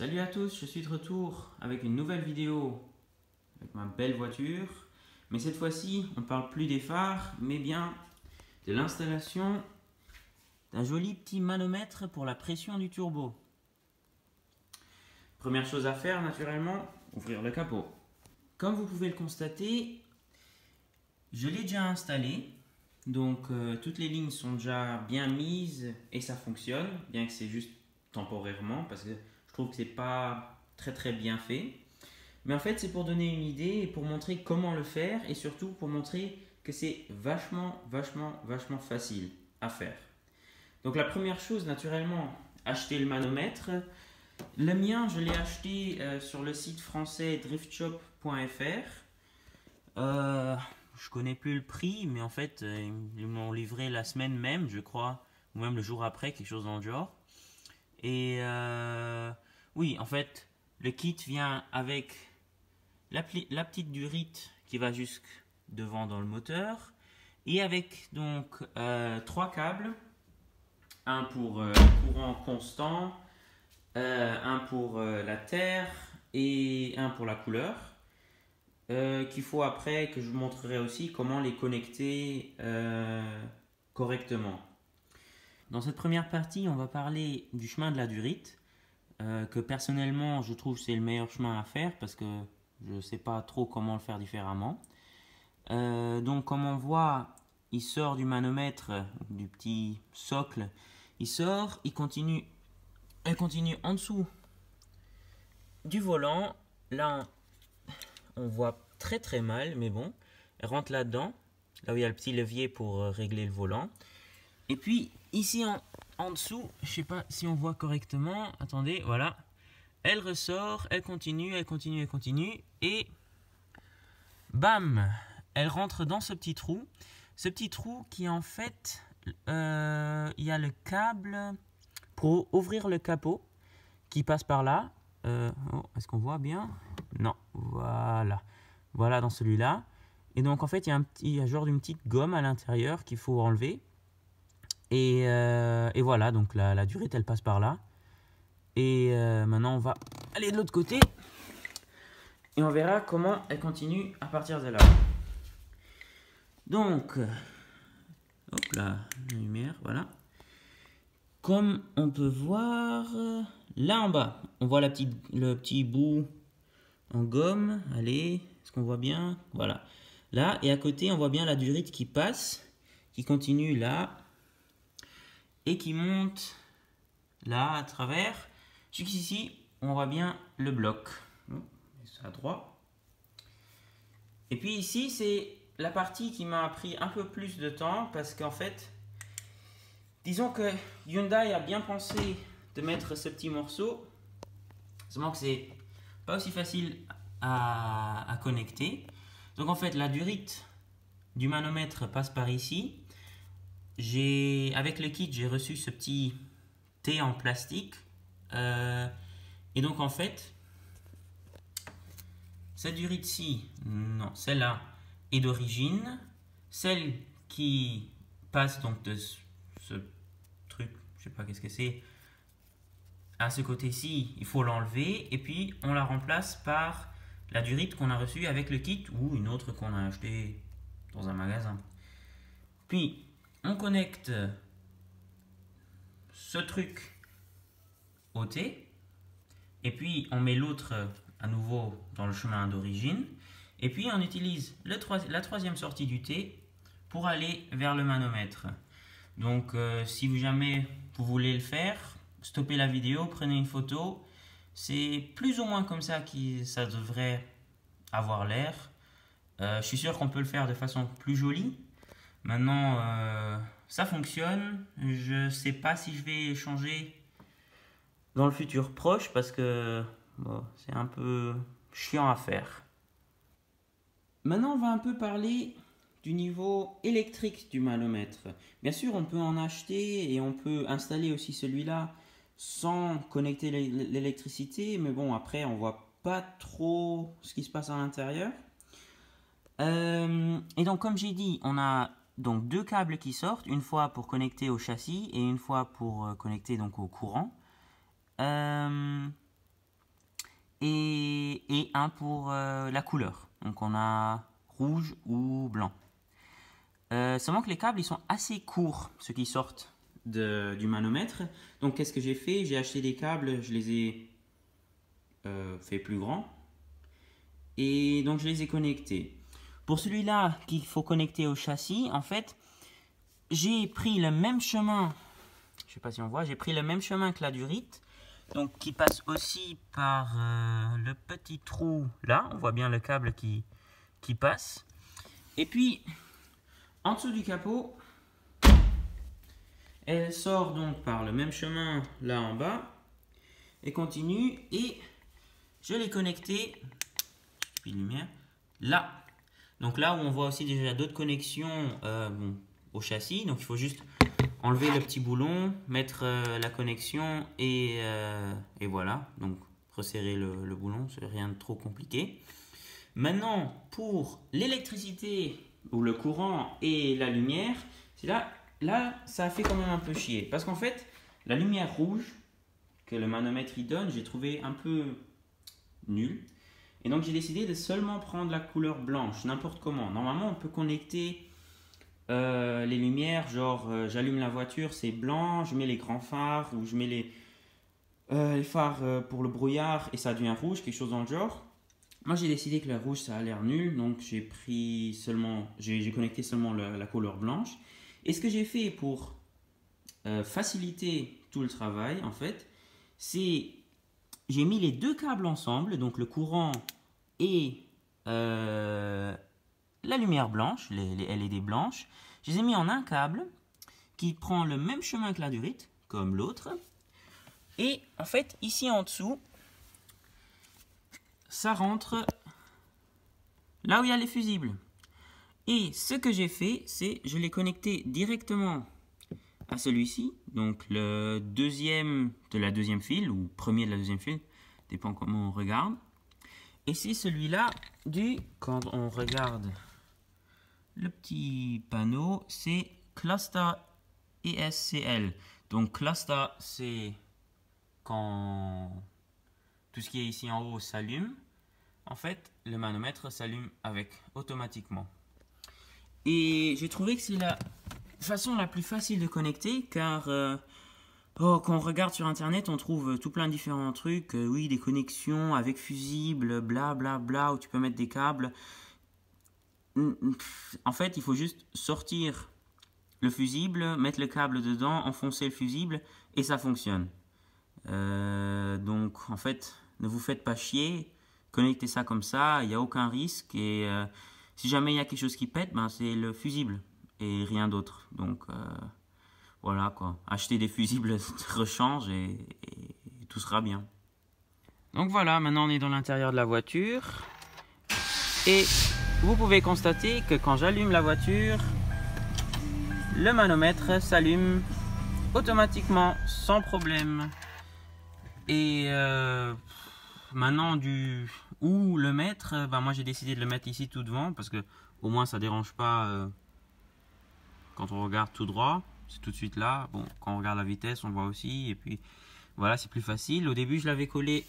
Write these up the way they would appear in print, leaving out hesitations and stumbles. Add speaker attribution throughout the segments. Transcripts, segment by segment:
Speaker 1: Salut à tous, je suis de retour avec une nouvelle vidéo avec ma belle voiture. Mais cette fois-ci, on ne parle plus des phares, mais bien de l'installation d'un joli petit manomètre pour la pression du turbo. Première chose à faire, naturellement, ouvrir le capot. Comme vous pouvez le constater, je l'ai déjà installé. Donc toutes les lignes sont déjà bien mises et ça fonctionne, bien que c'est juste temporairement parce que je trouve que c'est pas très bien fait. Mais en fait c'est pour donner une idée et pour montrer comment le faire et surtout pour montrer que c'est vachement facile à faire. Donc la première chose naturellement, acheter le manomètre. Le mien je l'ai acheté sur le site français driftshop.fr. Je connais plus le prix, mais en fait, ils m'ont livré la semaine même, je crois, ou même le jour après, quelque chose dans le genre. Et oui, en fait, le kit vient avec la petite durite qui va jusque devant dans le moteur, et avec donc trois câbles, un pour courant constant, un pour la terre et un pour la couleur. Qu'il faut après que je vous montrerai aussi comment les connecter correctement. Dans cette première partie, on va parler du chemin de la durite, que personnellement je trouve c'est le meilleur chemin à faire parce que je ne sais pas trop comment le faire différemment. Donc comme on voit, il sort du manomètre, du petit socle, il sort, elle continue en dessous du volant. Là, on voit très mal, mais bon, elle rentre là-dedans, là où il y a le petit levier pour régler le volant. Et puis ici en dessous, je sais pas si on voit correctement, attendez, voilà, elle ressort, elle continue, et bam, elle rentre dans ce petit trou qui en fait, il y a le câble pour ouvrir le capot qui passe par là. Est-ce qu'on voit bien? Non, voilà dans celui-là. Et donc en fait il y a genre une petite gomme à l'intérieur qu'il faut enlever. Et voilà, donc la durite elle passe par là. Et maintenant on va aller de l'autre côté. Et on verra comment elle continue à partir de là. Donc, hop là, la lumière, voilà. Comme on peut voir, là en bas, on voit le petit bout en gomme. Allez, est-ce qu'on voit bien? Voilà. Là, et à côté, on voit bien la durite qui passe, qui continue là, et qui monte là à travers. Jusqu'ici, on voit bien le bloc. C'est à droite. Et puis ici, c'est la partie qui m'a pris un peu plus de temps, parce qu'en fait, disons que Hyundai a bien pensé de mettre ce petit morceau, seulement que c'est pas aussi facile à connecter. Donc en fait la durite du manomètre passe par ici. Avec le kit j'ai reçu ce petit T en plastique, et donc en fait cette durite-ci, non, celle-là est d'origine. Celle qui passe donc de ce truc, je sais pas qu'est-ce que c'est, à ce côté-ci, il faut l'enlever et puis on la remplace par la durite qu'on a reçue avec le kit ou une autre qu'on a acheté dans un magasin. Puis on connecte ce truc au T et puis on met l'autre à nouveau dans le chemin d'origine et puis on utilise la troisième sortie du T pour aller vers le manomètre. Donc si jamais vous voulez le faire, stoppez la vidéo, prenez une photo. C'est plus ou moins comme ça que ça devrait avoir l'air. Je suis sûr qu'on peut le faire de façon plus jolie. Maintenant, ça fonctionne. Je ne sais pas si je vais changer dans le futur proche parce que bon, c'est un peu chiant à faire. Maintenant, on va un peu parler du niveau électrique du manomètre. Bien sûr, on peut en acheter et on peut installer aussi celui-là sans connecter l'électricité, mais bon, après, on voit pas trop ce qui se passe à l'intérieur. Et donc, comme j'ai dit, on a donc deux câbles qui sortent, une fois pour connecter au châssis et une fois pour connecter donc au courant. et un pour la couleur. Donc on a rouge ou blanc. Seulement que les câbles ils sont assez courts, ceux qui sortent du manomètre. Donc qu'est-ce que j'ai fait? J'ai acheté des câbles, je les ai fait plus grands. Et donc je les ai connectés. Pour celui-là qu'il faut connecter au châssis, en fait, j'ai pris le même chemin. Je ne sais pas si on voit, j'ai pris le même chemin que la durite. Donc qui passe aussi par le petit trou là. On voit bien le câble qui passe. Et puis, en dessous du capot, elle sort donc par le même chemin là en bas. Et continue. Et je l'ai connecté, puis lumière, là. Donc là où on voit aussi déjà d'autres connexions au châssis. Donc il faut juste enlever le petit boulon, mettre la connexion et voilà. Donc resserrer le boulon, c'est rien de trop compliqué. Maintenant pour l'électricité ou le courant et la lumière, c'est là ça a fait quand même un peu chier. Parce qu'en fait la lumière rouge que le manomètre y donne, j'ai trouvé un peu nul. Et donc j'ai décidé de seulement prendre la couleur blanche, n'importe comment. Normalement on peut connecter les lumières, genre j'allume la voiture, c'est blanc, je mets les grands phares ou je mets les phares pour le brouillard et ça devient rouge, quelque chose dans le genre. Moi j'ai décidé que le rouge ça a l'air nul, donc j'ai connecté seulement la couleur blanche. Et ce que j'ai fait pour faciliter tout le travail en fait, c'est j'ai mis les deux câbles ensemble, donc le courant et la lumière blanche, les LED blanches. Je les ai mis en un câble qui prend le même chemin que la durite, comme l'autre. Et en fait, ici en dessous, ça rentre là où il y a les fusibles. Et ce que j'ai fait, c'est je l'ai connecté directement à celui-ci, donc le deuxième de la deuxième file, ou premier de la deuxième file, dépend comment on regarde. Et c'est celui-là quand on regarde le petit panneau, c'est Cluster ESCL. Donc Cluster, c'est quand tout ce qui est ici en haut s'allume. En fait, le manomètre s'allume automatiquement. Et j'ai trouvé que c'est la façon la plus facile de connecter, car quand on regarde sur internet, on trouve tout plein de différents trucs. Oui, des connexions avec fusibles, bla bla bla, où tu peux mettre des câbles. En fait, il faut juste sortir le fusible, mettre le câble dedans, enfoncer le fusible et ça fonctionne. Donc, en fait, ne vous faites pas chier. Connectez ça comme ça, il n'y a aucun risque. Et si jamais il y a quelque chose qui pète, ben, c'est le fusible et rien d'autre. Donc, voilà quoi. Achetez des fusibles de rechange et tout sera bien. Donc voilà, maintenant on est dans l'intérieur de la voiture. Et vous pouvez constater que quand j'allume la voiture, le manomètre s'allume automatiquement, sans problème. Et maintenant, où le mettre, ben moi j'ai décidé de le mettre ici tout devant, parce que au moins ça ne dérange pas quand on regarde tout droit. C'est tout de suite là. Bon, quand on regarde la vitesse, on le voit aussi. Et puis voilà, c'est plus facile. Au début, je l'avais collé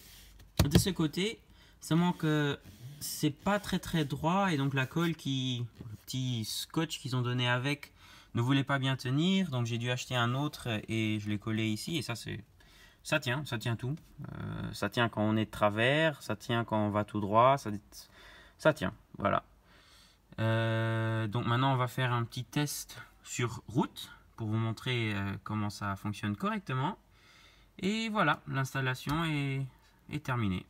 Speaker 1: de ce côté, seulement que c'est pas très droit et donc la colle le petit scotch qu'ils ont donné avec ne voulait pas bien tenir, donc j'ai dû acheter un autre et je l'ai collé ici et ça tient tout. Ça tient quand on est de travers, ça tient quand on va tout droit, ça tient, voilà. Donc maintenant on va faire un petit test sur route pour vous montrer comment ça fonctionne correctement et voilà, l'installation est terminée.